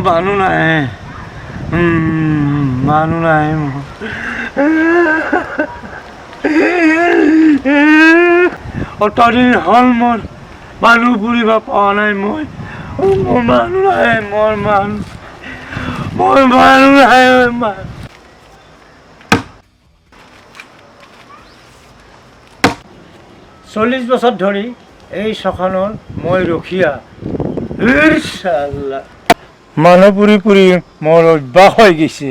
মানুহ নাই মানুহ নাই অতদিন হ'ল মোৰ মানুহ ফুৰিব পোৱা নাই মই মোৰ মানুহ নাই মোৰ মানুহ নাই 40 বছৰ ধৰি এই চখনৰ মই ৰখীয়া মানুহ পুৰি পুৰি মোৰ অভ্যাস হৈ গৈছে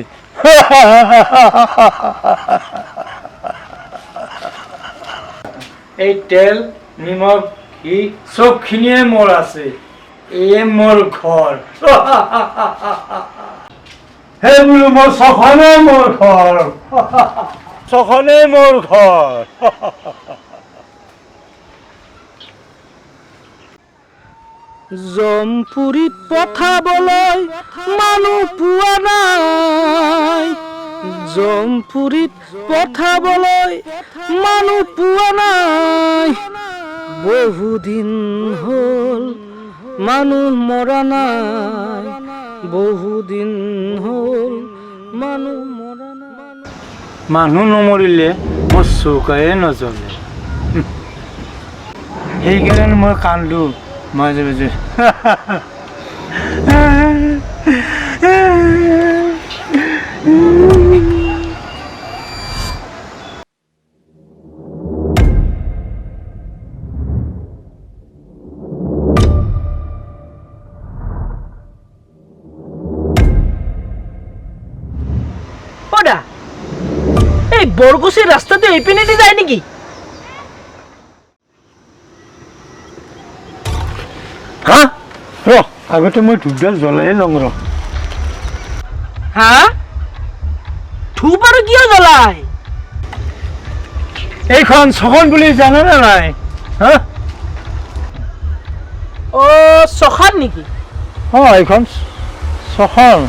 এই তেল নিমখ ঘি চবখিনিয়ে মোৰ আছে এই মোৰ ঘৰ সেই বোলো মোৰ চখনে মোৰ ঘৰ চখনে মোৰ ঘৰ জমপুৰীত পঠাবলৈ মানুহ পোৱা নাই জমপুৰীত পঠাবলৈ মানুহ পোৱা নাই বহুদিন হ'ল মানুহ মৰা নাই বহুদিন হ'ল মানুহ মৰা নাই মানুহ নমৰিলে মোৰ চৌকায়ে নজ্বলে সেইকাৰণে মই কান্দো মাজে মাজে এই বৰগুচিৰ ৰাস্তাটো এইপিনেদি যায় নেকি হা ৰ আগতে মই ধূপডাল জ্বলাই লওঁ ৰ হা ধূপ আৰু কিয় জ্বলাই এইখন চখন বুলি জানে নে নাই হা চখান নেকি এইখন চখন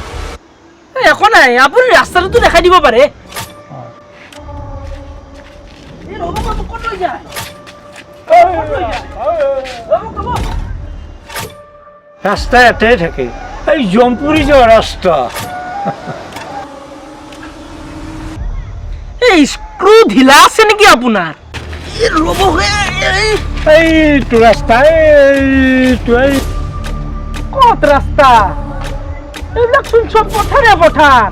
একো নাই আপুনি ৰাস্তাটো দেখাই দিব পাৰে ৰাস্তা এটাই থাকে এই জমপুৰী যোৱা ৰাস্তা এই স্ক্ৰু ঢিলা আছে নেকি আপোনাৰ এইটো ৰাস্তা এইটো ক'ত ৰাস্তা এইবিলাক চোন চব পথাৰে পথাৰ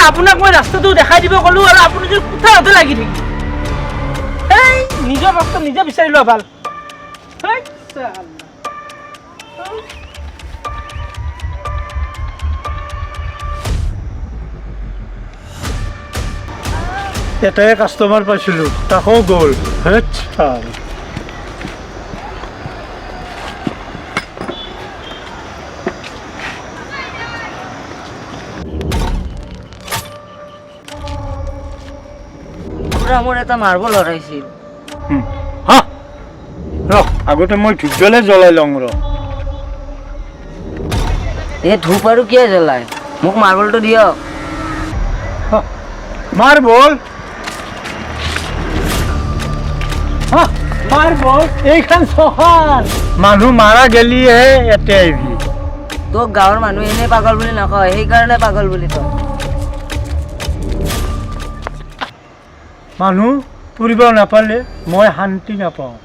আপোনাক মই ৰাস্তাটো দেখাই দিব ক'লো আৰু আপুনি যদি কোঠাতে লাগি থাকি এই নিজৰ ৰাস্তা নিজে বিচাৰি লোৱা ভাল এটাই কাষ্টমাৰ পাইছিলো তাকো গ'ল মোৰ এটা মাৰ্বল হৰাইছিল আগতে মই ধূপডালে জ্বলাই লওঁ ৰ এই ধূপ আৰু কিয় জ্বলাই মোক মাৰ্বলটো দিয়ক মাৰ্বল মাৰ্বল এইখন চহৰ মানুহ মাৰা গেলিহে ইয়াতে আহিবি তোক গাঁৱৰ মানুহ এনেই পাগল বুলি নকয় সেইকাৰণে পাগল বুলি কয় মানুহ ফুৰিব নাপালে মই শান্তি নাপাওঁ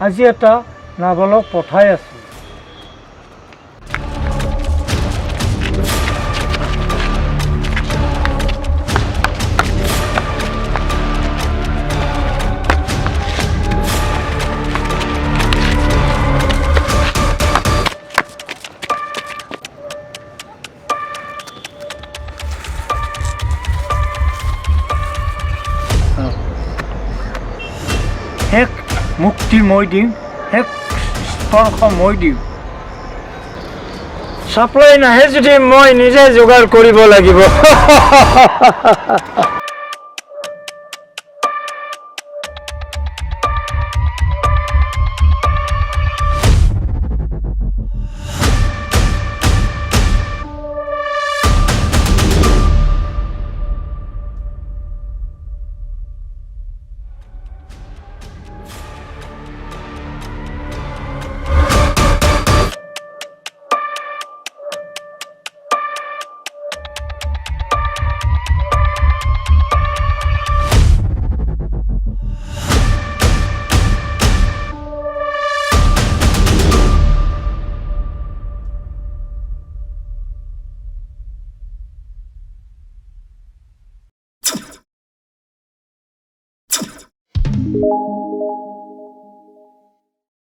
আজি এটা নাবালক পঠাই আছো এক মুক্তি মই দিম এক স্পৰ্শ মই দিম চাপ্লাই নাহে যদি মই নিজে যোগাৰ কৰিব লাগিব